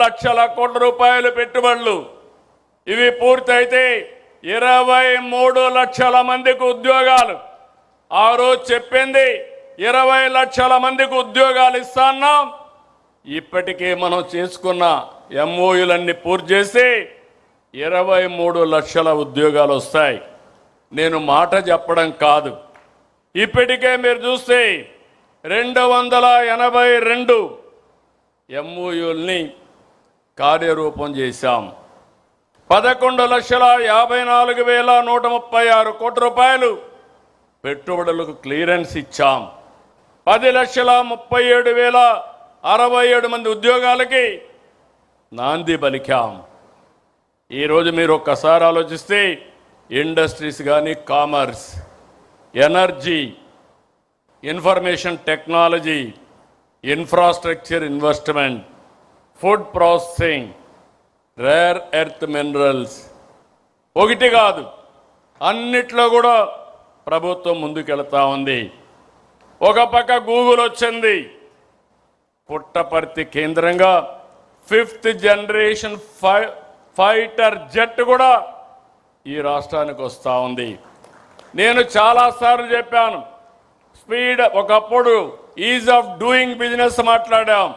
లక్షల కోట్ల రూపాయలు పెట్టుబడులు. ఇవి పూర్తయితే 23 లక్షల మందికి ఉద్యోగాలు. ఆ రోజు చెప్పింది 20 లక్షల మందికి ఉద్యోగాలు ఇస్తాన్నాం. ఇప్పటికే మనం చేసుకున్న ఎంఓయూలన్నీ పూర్తి చేసి 23 లక్షల ఉద్యోగాలు వస్తాయి. నేను మాట చెప్పడం కాదు. ఇప్పటికే మీరు చూస్తే 282 ఎంఓయూల్ని కార్యరూపం చేశాం. 11,54,136 కోట్ల రూపాయలు పెట్టుబడులకు క్లియరెన్స్ ఇచ్చాం. 10,37,067 మంది ఉద్యోగాలకి నాంది పలికాం. ఈరోజు మీరు ఒక్కసారి ఆలోచిస్తే ఇండస్ట్రీస్ కానీ, commerce, energy, information technology, infrastructure investment, food processing, rare earth minerals, ఒకటి కాదు అన్నిట్లో కూడా ప్రభుత్వం ముందుకెళ్తా ఉంది. ఒక పక్క గూగుల్ వచ్చింది. పుట్టపర్తి కేంద్రంగా 5th జనరేషన్ ఫైటర్ జెట్ కూడా ఈ రాష్ట్రానికి వస్తూ ఉంది. నేను చాలాసార్లు చెప్పాను, స్పీడ్, ఒకప్పుడు ఈజ్ ఆఫ్ డూయింగ్ బిజినెస్ మాట్లాడాం,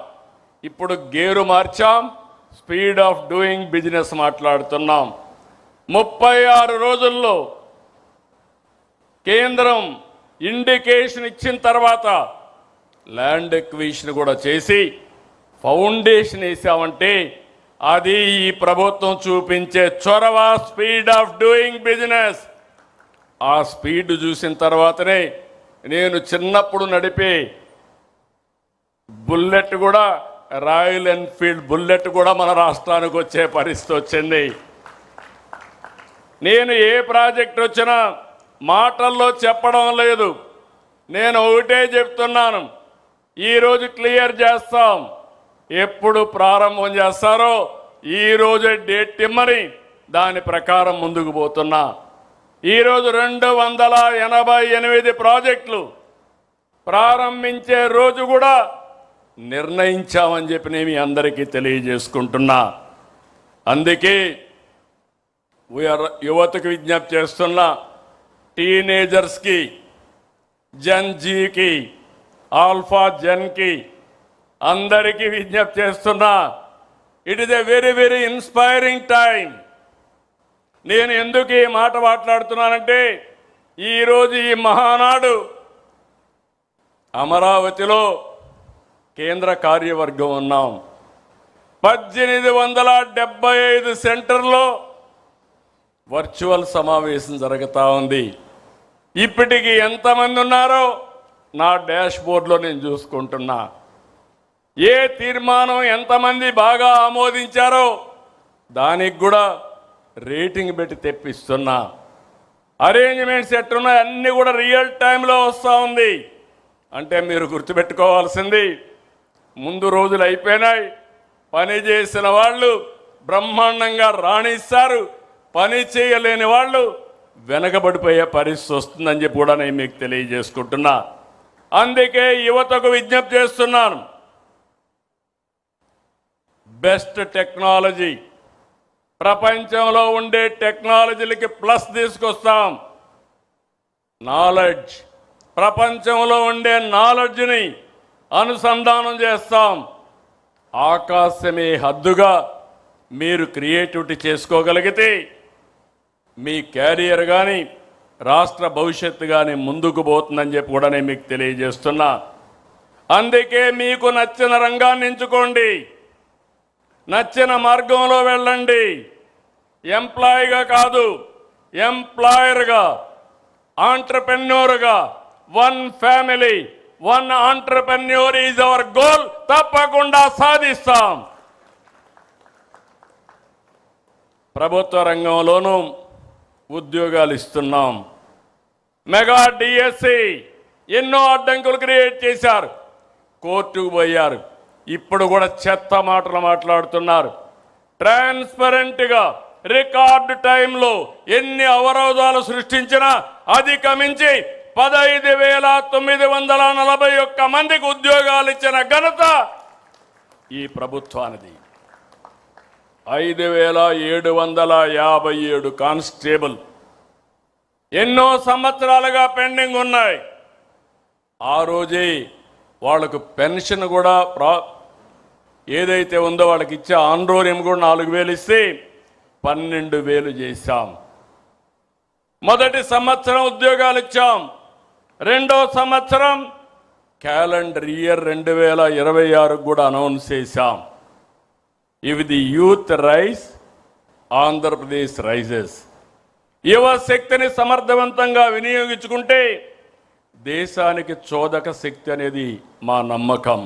ఇప్పుడు గేరు మార్చాం, స్పీడ్ ఆఫ్ డూయింగ్ బిజినెస్ మాట్లాడుతున్నాం. 36 రోజుల్లో కేంద్రం ఇండికేషన్ ఇచ్చిన తర్వాత ల్యాండ్ ఎక్విజిషన్ కూడా చేసి ఫౌండేషన్ వేసామంటే అది ఈ ప్రభుత్వం చూపించే చొరవ, స్పీడ్ ఆఫ్ డూయింగ్ బిజినెస్. ఆ స్పీడ్ చూసిన తర్వాతనే నేను చిన్నప్పుడు నడిపే బుల్లెట్ కూడా, రాయల్ ఎన్ఫీల్డ్ బుల్లెట్ కూడా మన రాష్ట్రానికి వచ్చే పరిస్థితి వచ్చింది. నేను ఏ ప్రాజెక్ట్ వచ్చినా మాటల్లో చెప్పడం లేదు. నేను ఒకటే చెప్తున్నాను, ఈరోజు క్లియర్ చేస్తాం. ఎప్పుడు ప్రారంభం చేస్తారో ఈరోజే డేట్ ఇమ్మని దాని ప్రకారం ముందుకు పోతున్నా. ఈరోజు 288 ప్రాజెక్టులు ప్రారంభించే రోజు కూడా నిర్ణయించామని చెప్పి నేను మీ అందరికీ తెలియజేసుకుంటున్నా. అందుకే యువతకు విజ్ఞప్తి చేస్తున్నా, టీనేజర్స్కి, జన్జీకి, ఆల్ఫా జన్కి అందరికీ విజ్ఞప్తి చేస్తున్నా. It is a very very inspiring time. నేను ఎందుకు ఈ మాట మాట్లాడుతున్నానంటే, ఈరోజు ఈ మహానాడు అమరావతిలో కేంద్ర కార్యవర్గం ఉన్నాం. 1875 సెంటర్లో వర్చువల్ సమావేశం జరుగుతూ ఉంది. ఇప్పటికి ఎంతమంది ఉన్నారో నా డాష్ బోర్డులో నేను చూసుకుంటున్నా. ఏ తీర్మానం ఎంతమంది బాగా ఆమోదించారో దానికి కూడా రేటింగ్ పెట్టి తెప్పిస్తున్నా. అరేంజ్మెంట్స్ ఎట్టున్నాయి అన్నీ కూడా రియల్ టైంలో వస్తూ ఉంది. అంటే మీరు గుర్తుపెట్టుకోవాల్సింది, ముందు రోజులు అయిపోయినాయి, పని చేసిన వాళ్ళు బ్రహ్మాండంగా రాణిస్తారు, పని చేయలేని వాళ్ళు వెనకబడిపోయే పరిస్థితి వస్తుందని చెప్పి కూడా నేను మీకు తెలియజేసుకుంటున్నా. అందుకే యువతకు విజ్ఞప్తి చేస్తున్నాను, బెస్ట్ టెక్నాలజీ, ప్రపంచంలో ఉండే టెక్నాలజీలకి ప్లస్ తీసుకొస్తాం. నాలెడ్జ్, ప్రపంచంలో ఉండే నాలెడ్జ్ని అనుసంధానం చేస్తాం. ఆకాశమే హద్దుగా మీరు క్రియేటివిటీ చేసుకోగలిగితే మీ క్యారియర్ కానీ, రాష్ట్ర భవిష్యత్తు కానీ ముందుకు పోతుందని చెప్పి కూడా నేను మీకు తెలియజేస్తున్నా. అందుకే మీకు నచ్చిన రంగాన్ని ఎంచుకోండి, నచ్చిన మార్గంలో వెళ్ళండి. ఎంప్లాయీగా కాదు, ఎంప్లాయర్గా, ఆంటర్ప్రెన్యూర్గా, one family, one entrepreneur is our goal. తప్పకుండా సాధిస్తాం. ప్రభుత్వ రంగంలోనూ ఉద్యోగాలు ఇస్తున్నాం. మెగా డిఎస్సి ఎన్నో అడ్డంకులు క్రియేట్ చేశారు, కోర్టుకు పోయారు. ఇప్పుడు కూడా చెత్త మాటలు మాట్లాడుతున్నారు. ట్రాన్స్పరెంట్గా రికార్డు టైంలో ఎన్ని అవరోధాలు సృష్టించినా అధిగమించి 15,941 మందికి ఉద్యోగాలు ఇచ్చిన ఘనత ఈ ప్రభుత్వానిది. 5757 కానిస్టేబుల్ ఎన్నో సంవత్సరాలుగా పెండింగ్ ఉన్నాయి. ఆ రోజే వాళ్లకు పెన్షన్ కూడా ఏదైతే ఉందో వాళ్ళకి ఇచ్చే ఆండ్రోరియం కూడా 4000 ఇస్తే 12,000 చేశాం. మొదటి సంవత్సరం ఉద్యోగాలు ఇచ్చాం. రెండో సంవత్సరం క్యాలెండర్ ఇయర్ 2026 కూడా అనౌన్స్ చేశాం. ఇవి the youth rise, Andhra Pradesh rises. యువ శక్తిని సమర్థవంతంగా వినియోగించుకుంటే దేశానికి చోదక శక్తి అనేది మా నమ్మకం.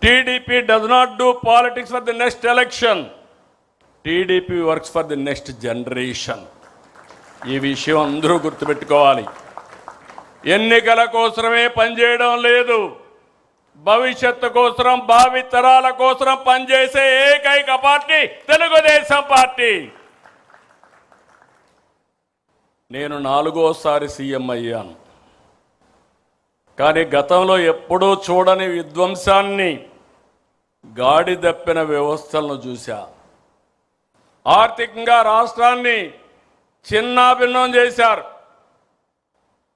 TDP does not do politics for the next election. TDP works for the next generation. ఈ విషయం అందరూ గుర్తుపెట్టుకోవాలి. ఎన్నికల కోసమే పనిచేయడం లేదు, భవిష్యత్తు కోసం, భావి తరాల కోసం పనిచేసే ఏకైక పార్టీ తెలుగుదేశం పార్టీ. నేను 4వసారి సీఎం అయ్యాను. కానీ గతంలో ఎప్పుడూ చూడని విధ్వంసాన్ని, గాడి దప్పిన వ్యవస్థలను చూశా. ఆర్థికంగా రాష్ట్రాన్ని చిన్నాభిన్నం చేశారు.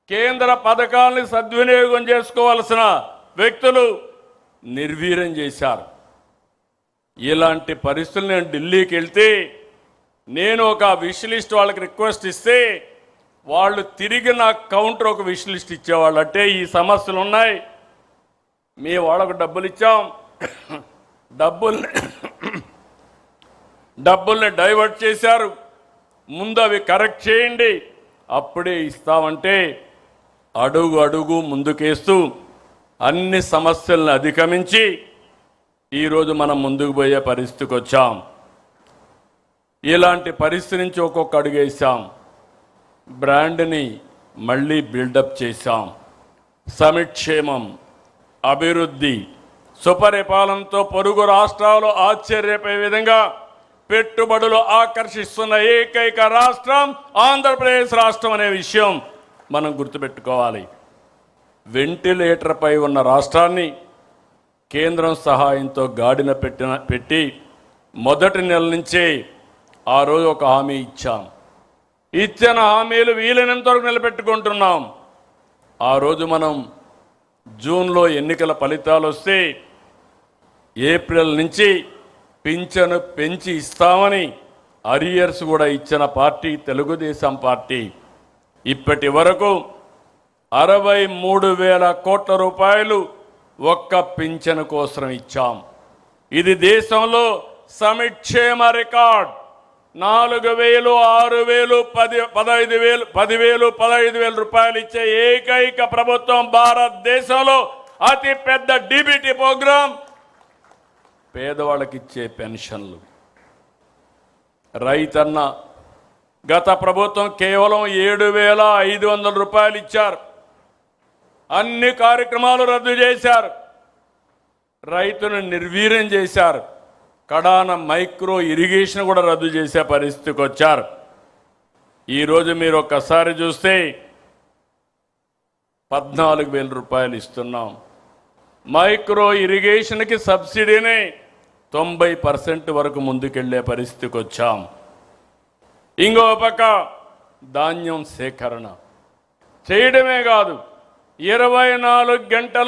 కేంద్ర పథకాల్ని సద్వినియోగం చేసుకోవాల్సిన వ్యక్తులు నిర్వీర్యం చేశారు. ఇలాంటి పరిస్థితులు నేను ఢిల్లీకి వెళ్తే నేను ఒక విష్ లిస్ట్ వాళ్ళకి రిక్వెస్ట్ ఇస్తే వాళ్ళు తిరిగి నాకు కౌంటర్ ఒక విష్ లిస్ట్ ఇచ్చేవాళ్ళు. అంటే ఈ సమస్యలు ఉన్నాయి, మీ వాళ్ళకు డబ్బులు ఇచ్చాం, డబ్బుల్ని డైవర్ట్ చేశారు, ముందు అవి కరెక్ట్ చేయండి అప్పుడే ఇస్తామంటే అడుగు అడుగు ముందుకేస్తూ అన్ని సమస్యలను అధిగమించి ఈరోజు మనం ముందుకు పోయే పరిస్థితికి వచ్చాం. ఇలాంటి పరిస్థితి నుంచి ఒక్కొక్క అడుగు వేసాం. బ్రాండ్ని మళ్ళీ బిల్డప్ చేశాం. సమిక్షేమం, అభివృద్ధి, సుపరిపాలనతో పొరుగు రాష్ట్రాలు ఆశ్చర్యపోయే విధంగా పెట్టుబడులు ఆకర్షిస్తున్న ఏకైక రాష్ట్రం ఆంధ్రప్రదేశ్ రాష్ట్రం అనే విషయం మనం గుర్తుపెట్టుకోవాలి. వెంటిలేటర్పై ఉన్న రాష్ట్రాన్ని కేంద్రం సహాయంతో గాడిన పెట్టి మొదటి నెల నుంచే ఆ రోజు ఒక హామీ ఇచ్చాం. ఇచ్చిన హామీలు వీలైనంత వరకు నిలబెట్టుకుంటున్నాం. ఆ రోజు మనం జూన్లో ఎన్నికల ఫలితాలు వస్తే ఏప్రిల్ నుంచి పింఛను పెంచి ఇస్తామని అరియర్స్ కూడా ఇచ్చిన పార్టీ తెలుగుదేశం పార్టీ. ఇప్పటి వరకు 63,000 కోట్ల రూపాయలు ఒక్క పింఛను కోసం ఇచ్చాం. ఇది దేశంలో సమిక్షేమ రికార్డ్. 4,000, 6,000, 15,000 రూపాయలు ఇచ్చే ఏకైక ప్రభుత్వం భారతదేశంలో. అతి పెద్ద డీబీటీ ప్రోగ్రాం, పేదవాళ్ళకి ఇచ్చే పెన్షన్లు. రైతన్న గత ప్రభుత్వం కేవలం 7,500 రూపాయలు ఇచ్చారు. అన్ని కార్యక్రమాలు రద్దు చేశారు, రైతును నిర్వీర్యం చేశారు. కడాన మైక్రో ఇరిగేషన్ కూడా రద్దు చేసే పరిస్థితికి వచ్చారు. ఈరోజు మీరు ఒక్కసారి చూస్తే 14,000 రూపాయలు ఇస్తున్నాం. మైక్రో ఇరిగేషన్కి సబ్సిడీని 90% వరకు ముందుకెళ్లే పరిస్థితికి వచ్చాం. ఇంకో పక్క ధాన్యం సేకరణ చేయడమే కాదు, 24 గంటల